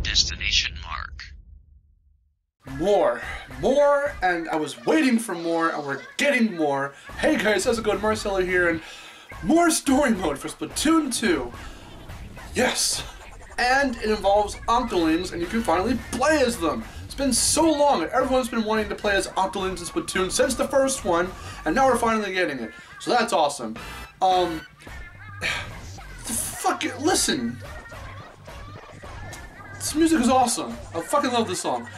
Destination Mark. More, and I was waiting for more, and we're getting more. Hey guys, how's it going? Marcelo here, and more story mode for Splatoon 2. Yes, and it involves Octolings, and you can finally play as them. It's been so long, and everyone's been wanting to play as Octolings in Splatoon since the first one, and now we're finally getting it. So that's awesome. Listen. This music is awesome. I fucking love this song.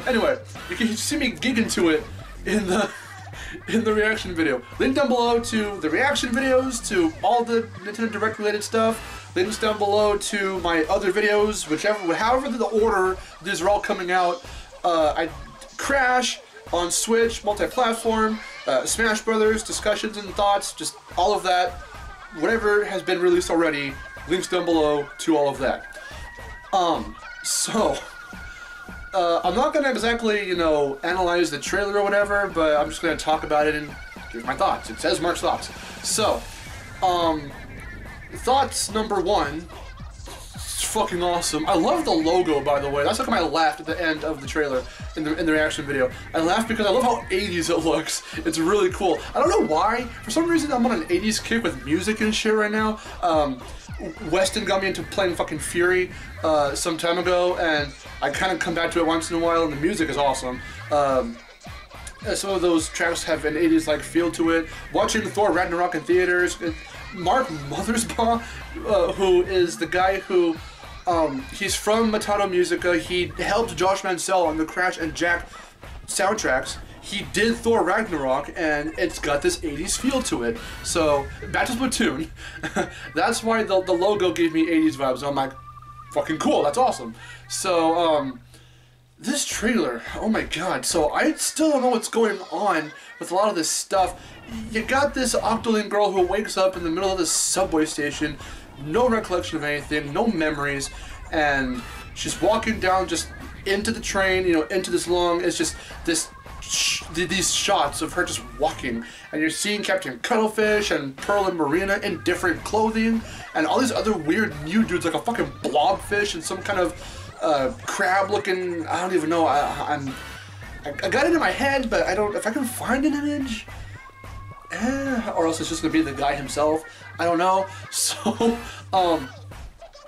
Anyway, you can see me dig into it in the reaction video. Link down below to the reaction videos, to all the Nintendo Direct related stuff. Links down below to my other videos, however the order these are all coming out. I Crash on Switch, multi-platform, Smash Brothers, discussions and thoughts, just all of that. Whatever has been released already, links down below to all of that. I'm not gonna exactly, analyze the trailer or whatever, but I'm just gonna talk about it and give my thoughts. It says Mark's thoughts. So, thoughts number one, it's fucking awesome. I love the logo, by the way. That's how come I laughed at the end of the trailer in the reaction video. I laughed because I love how 80s it looks. It's really cool. I don't know why. For some reason, I'm on an 80s kick with music and shit right now. Weston got me into playing fucking Fury some time ago, and I kind of come back to it once in a while, and the music is awesome. Some of those tracks have an 80s-like feel to it. Watching Thor Ragnarok in theaters, Marc Mothersbaugh, who is the guy who, he's from Matato Musica. He helped Josh Mansell on the Crash and Jack soundtracks. He did Thor Ragnarok, and it's got this 80s feel to it. So, back to Splatoon. That's why the logo gave me 80s vibes. I'm like, fucking cool, that's awesome. So, this trailer, oh my god. So, I still don't know what's going on with a lot of this stuff. You got this Octoling girl who wakes up in the middle of this subway station, no recollection of anything, no memories, and she's walking down just into the train, into this long, it's just these shots of her just walking, and you're seeing Captain Cuttlefish and Pearl and Marina in different clothing, and all these other weird new dudes like a fucking blobfish and some kind of crab looking, I don't even know, I got it in my head, but I don't, if I can find an image, or else it's just gonna be the guy himself, I don't know. So,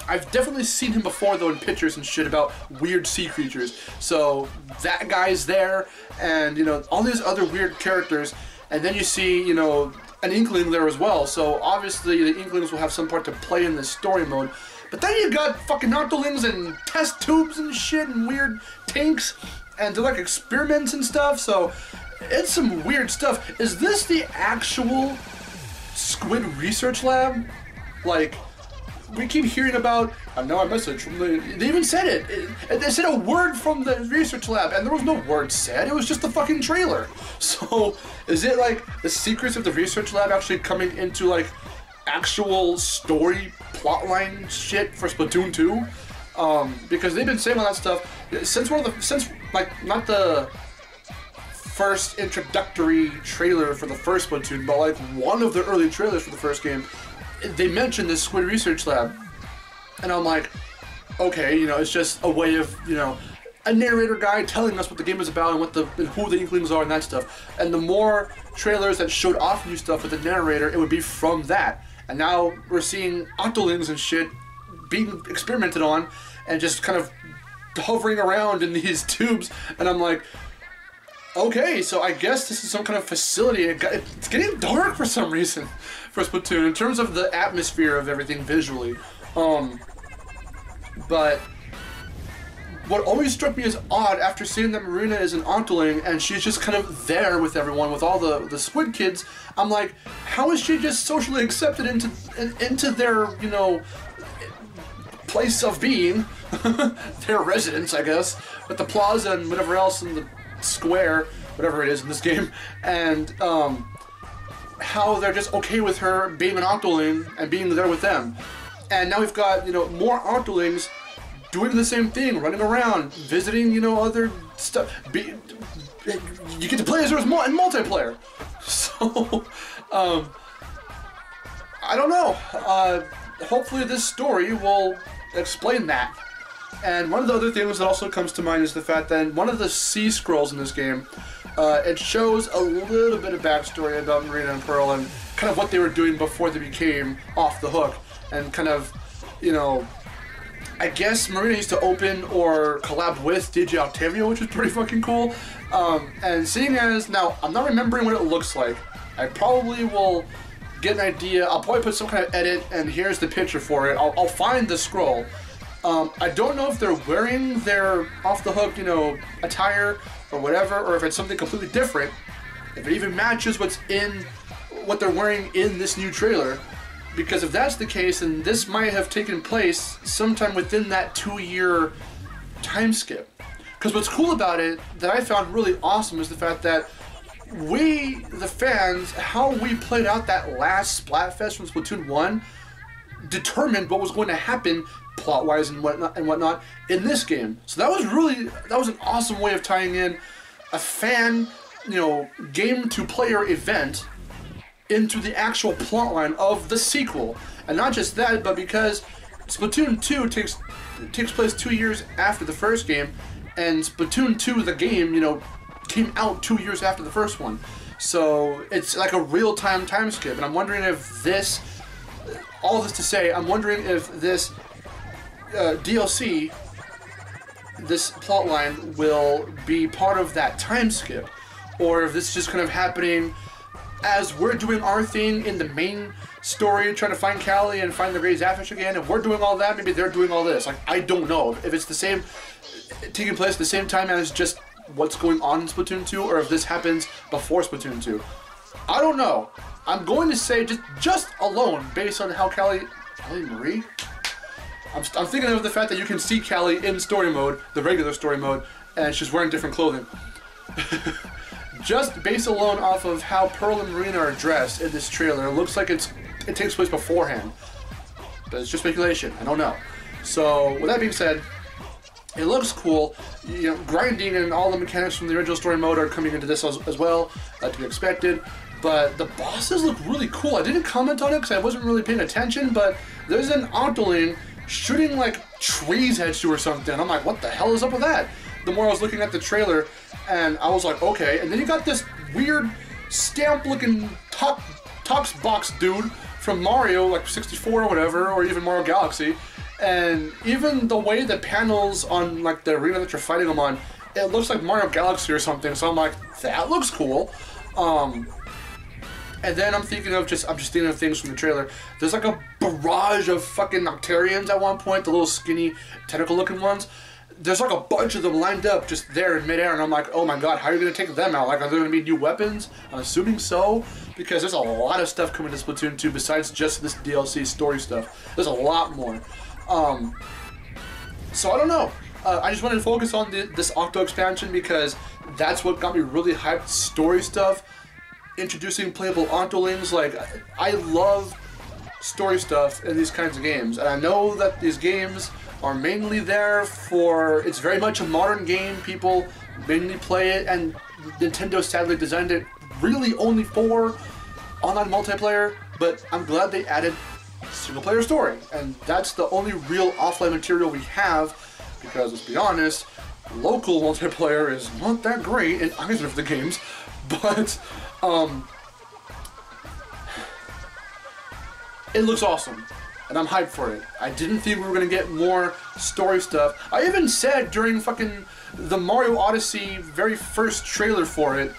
I've definitely seen him before, though, in pictures and shit about weird sea creatures. So, that guy's there, and, all these other weird characters, and then you see, an Inkling there as well. So, obviously, the Inklings will have some part to play in this story mode. But then you got fucking Octolings and test tubes and shit and weird tanks, and they're like experiments and stuff, so it's some weird stuff. Is this the actual Squid Research Lab? Like, we keep hearing about, I know a message from the, they even said it. They said a word from the research lab, and there was no word said, it was just the fucking trailer. So, is it like the secrets of the research lab actually coming into like actual story plotline shit for Splatoon 2? Because they've been saying all that stuff since not the first introductory trailer for the first Splatoon, but like one of the early trailers for the first game. They mentioned this Squid Research Lab, and I'm like, okay, it's just a way of, a narrator guy telling us what the game is about and who the Inklings are and that stuff. And the more trailers that showed off new stuff with the narrator, it would be from that. And now we're seeing Octolings and shit being experimented on and just kind of hovering around in these tubes, and I'm like, okay, so I guess this is some kind of facility. It's getting dark for some reason for Splatoon in terms of the atmosphere of everything visually. But what always struck me as odd after seeing that Marina is an Octoling and she's just kind of there with everyone, with all the Squid kids, I'm like, how is she just socially accepted into their, place of being, their residence, I guess, with the plaza and whatever else in the square, whatever it is in this game, and how they're just okay with her being an Octoling and being there with them. And now we've got, more Octolings doing the same thing, running around, visiting, other stuff. You get to play as her in multiplayer. So, I don't know. Hopefully this story will explain that. And one of the other things that also comes to mind is the fact that one of the C scrolls in this game, it shows a little bit of backstory about Marina and Pearl and kind of what they were doing before they became Off the Hook. And kind of, you know, I guess Marina used to open or collab with DJ Octavio, which is pretty fucking cool. And seeing as, now, I'm not remembering what it looks like. I probably will get an idea. I'll probably put some kind of edit, and here's the picture for it. I'll find the scroll. I don't know if they're wearing their Off the Hook, you know, attire or whatever, or if it's something completely different. If it even matches what they're wearing in this new trailer. Because if that's the case, then this might have taken place sometime within that 2-year time skip. Because what's cool about it, that I found really awesome, is the fact that we, the fans, how we played out that last Splatfest from Splatoon 1, determined what was going to happen plot-wise and whatnot in this game. So that was an awesome way of tying in a fan, you know, game-to-player event into the actual plotline of the sequel. And not just that, but because Splatoon 2 takes place 2 years after the first game, and Splatoon 2, the game, you know, came out 2 years after the first one. So it's like a real-time time skip, and I'm wondering if this, all this to say, I'm wondering if this DLC, this plotline, will be part of that time skip, or if this is just kind of happening as we're doing our thing in the main story, trying to find Callie and find the Grey Zapfish again, and we're doing all that, maybe they're doing all this. Like, I don't know if it's the same, taking place at the same time as just what's going on in Splatoon 2, or if this happens before Splatoon 2. I don't know. I'm going to say just alone, based on how Callie Marie? I'm thinking of the fact that you can see Callie in story mode, the regular story mode, and she's wearing different clothing. Just based alone off of how Pearl and Marina are dressed in this trailer, it looks like it takes place beforehand. But it's just speculation. I don't know. So, with that being said, it looks cool. You know, grinding and all the mechanics from the original story mode are coming into this as well, to be expected. But the bosses look really cool. I didn't comment on it because I wasn't really paying attention, but there's an Octoling shooting like trees at you or something. I'm like, what the hell is up with that? The more I was looking at the trailer, and I was like, okay. And then you got this weird stamp-looking Tox box dude from Mario, like 64 or whatever, or even Mario Galaxy. And even the way the panels on like the arena that you're fighting them on, it looks like Mario Galaxy or something. So I'm like, that looks cool. And then I'm just thinking of things from the trailer. There's like a barrage of fucking Noctarians at one point, the little skinny tentacle-looking ones. There's like a bunch of them lined up just there in midair, and I'm like, oh my god, how are you going to take them out? Like, are there going to be new weapons? I'm assuming so, because there's a lot of stuff coming to Splatoon 2 besides just this DLC story stuff. There's a lot more. So I don't know. I just wanted to focus on this Octo Expansion because that's what got me really hyped. Story stuff, introducing playable Octolings. Like, I love story stuff in these kinds of games, and I know that these games are mainly there for, it's very much a modern game, people mainly play it, and Nintendo sadly designed it really only for online multiplayer, but I'm glad they added single player story, and that's the only real offline material we have, because let's be honest, local multiplayer is not that great in either of the games, but it looks awesome. And I'm hyped for it. I didn't think we were gonna get more story stuff. I even said during fucking the Mario Odyssey very first trailer for it,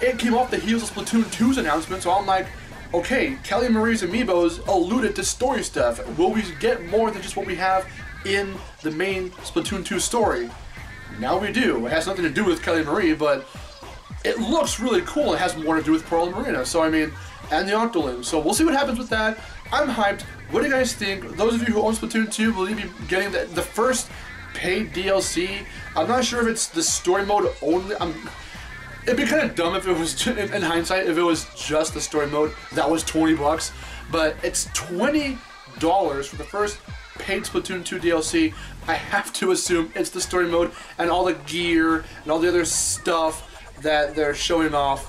it came off the heels of Splatoon 2's announcement, so I'm like, okay, Callie Marie's amiibos alluded to story stuff. Will we get more than just what we have in the main Splatoon 2 story? Now we do. It has nothing to do with Callie Marie, but it looks really cool. It has more to do with Pearl and Marina, so I mean, and the Octoling. So we'll see what happens with that. I'm hyped. What do you guys think? Those of you who own Splatoon 2, will you be getting the first paid DLC? I'm not sure if it's the story mode only. It'd be kind of dumb if it was, in hindsight, if it was just the story mode. That was $20, but it's $20 for the first paid Splatoon 2 DLC. I have to assume it's the story mode and all the gear and all the other stuff that they're showing off.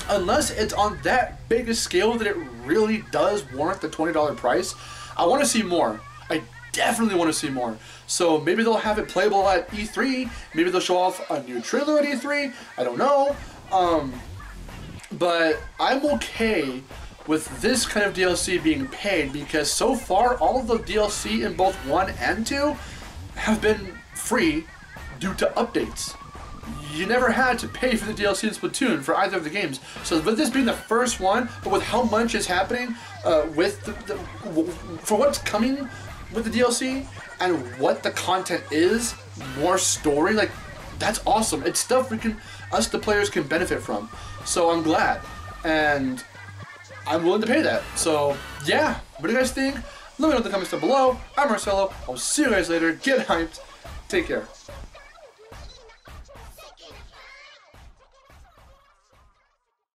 Unless it's on that big a scale that it really does warrant the $20 price. I want to see more. I definitely want to see more. So maybe they'll have it playable at E3. Maybe they'll show off a new trailer at E3. I don't know. But I'm okay with this kind of DLC being paid because so far all of the DLC in both 1 and 2 have been free due to updates. You never had to pay for the DLC in Splatoon for either of the games. So with this being the first one, but with how much is happening with for what's coming with the DLC and what the content is, more story, like that's awesome. It's stuff us the players can benefit from. So I'm glad, and I'm willing to pay that. So yeah, what do you guys think? Let me know in the comments down below. I'm Marcelo. I'll see you guys later. Get hyped. Take care.